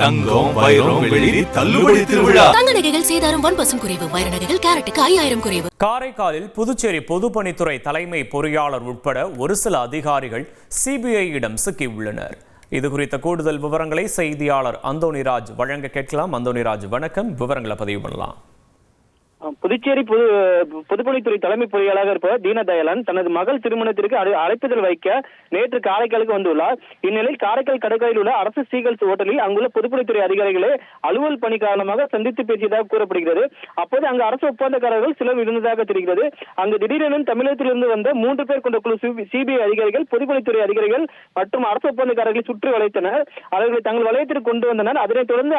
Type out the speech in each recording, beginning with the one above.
தங்கம் வைரம் வெள்ளி தள்ளுபடி திருவிழா. தங்க நகைகள் சேதாரம் 1% குறைவு. வைர நகைகள் கேரட்டுக்கு 5000 குறைவு. காரைக்காலில் புதுச்சேரி பொதுப்பணித்துறை தலைமை பொறியாளர் உட்பட ஒரு சில அதிகாரிகள் சிபிஐயிடம் சிக்கியுள்ளனர். இது குறித்த கூடுதல் விவரங்களை செய்தியாளர் அந்தோணிராஜ் வழங்க கேட்கலாம். அந்தோணிராஜ், வணக்கம். விவரங்களை பதிவு பண்ணலாம். புதுச்சேரி பொதுப்பணித்துறை தலைமை பொறியாளராக இருப்பவர் தீனதயாளன் தனது மகள் திருமணத்திற்கு அழைப்புதல் வைக்க நேற்று காரைக்காலுக்கு வந்துள்ளார். இந்நிலையில் காரைக்கால் கடற்கரையில் உள்ள அரசு சீகல்ஸ் ஹோட்டலில் அங்குள்ள பொதுப்பணித்துறை அதிகாரிகளை அலுவல் பணி காரணமாக சந்தித்து பேசியதாக கூறப்படுகிறது. அப்போது அங்கு அரசு ஒப்பந்தக்காரர்கள் சிலர் இருந்ததாக தெரிகிறது. அங்கு திடீரென தமிழகத்திலிருந்து வந்த 3 பேர் கொண்ட குழு சிபிஐ அதிகாரிகள் பொதுப்பணித்துறை அதிகாரிகள் மற்றும் அரசு ஒப்பந்தக்காரர்களை சுற்றி வளைத்தனர். அவர்களை தங்கள் வளையத்திற்கு கொண்டு வந்தனர். அதனைத் தொடர்ந்து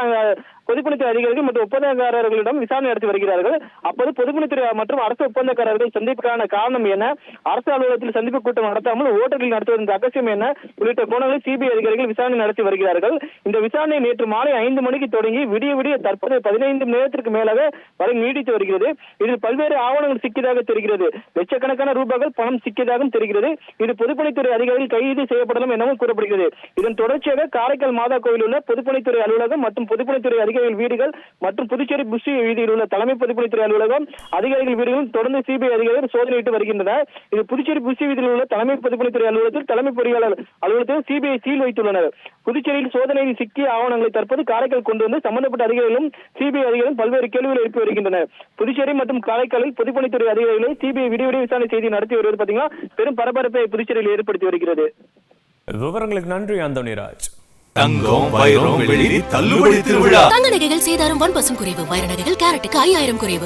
பொதுப்பணித்துறை அதிகாரிகள் மற்றும் ஒப்பந்தக்காரர்களிடம் விசாரணை நடத்தி வருகிறார்கள். அப்போது பொதுப்பணித்துறை மற்றும் அரசு ஒப்பந்தக்காரர்கள் சந்திப்புக்கான காரணம் என்ன, அரசு அலுவலகத்தில் சந்திப்பு கூட்டம் நடத்தாமல் ஓட்டலில் நடத்துவதன் ரகசியம் என்ன உள்ளிட்ட கோணங்களில் சிபிஐ அதிகாரிகள் விசாரணை நடத்தி வருகிறார்கள். இந்த விசாரணை நேற்று மாலை 5 மணிக்கு தொடங்கி விடிய தற்போது 15 நேரத்திற்கு மேலாக வரை நீடித்து வருகிறது. இதில் பல்வேறு ஆவணங்கள் சிக்கியதாக தெரிகிறது. லட்சக்கணக்கான ரூபாய்கள் பணம் சிக்கியதாகவும் தெரிகிறது. இது பொதுப்பணித்துறை அதிகாரிகள் கைது செய்யப்படலாம் எனவும் கூறப்படுகிறது. இதன் தொடர்ச்சியாக காரைக்கால் மாதா கோயில் உள்ள பொதுப்பணித்துறை அலுவலகம் மற்றும் பொதுப்பணித்துறை அதிகாரிகள் வீடுகள் மற்றும் புதுச்சேரி புஷி வீதியில் உள்ள தலைமை பொதுப்பணித்துறை அலுவலகம் அதிகாரிகள் வீடுகளும் தொடர்ந்து சிபிஐ அதிகாரிகள் சோதனையிட்டு வருகின்றனர். இது புதுச்சேரி புஷி வீதியில் உள்ள தலைமை பொதுப்பணித்துறை அலுவலகத்தில் தலைமை பொறியாளர் அலுவலகத்தில் சிபிஐ சீல் வைத்துள்ளனர். புதுச்சேரியில் சோதனையில் சிக்கிய ஆவணங்களை தற்போது காரைக்கால் கொண்டு வந்து சம்பந்தப்பட்ட அதிகாரிகளும் சிபிஐ அதிகாரிகளும் பல்வேறு கேள்விகள் எழுப்பி வருகின்றனர். புதுச்சேரி மற்றும் காரைக்காலில் பொதுப்பணித்துறை அதிகாரிகளை சிபிஐ விடிய விசாரணை செய்தி நடத்தி வருவது பார்த்தீங்கன்னா பெரும் பரபரப்பை புதுச்சேரியில் ஏற்படுத்தி வருகிறது. விவரங்களுக்கு நன்றி அந்தோணிராஜ். தங்கம் வைரம் வெள்ளி தள்ளுபடி திருவிழா. தங்க நகைகள் சேதாரம் 1% குறைவு. வைர நகைகள் கேரட்டுக்கு 5000 குறைவு.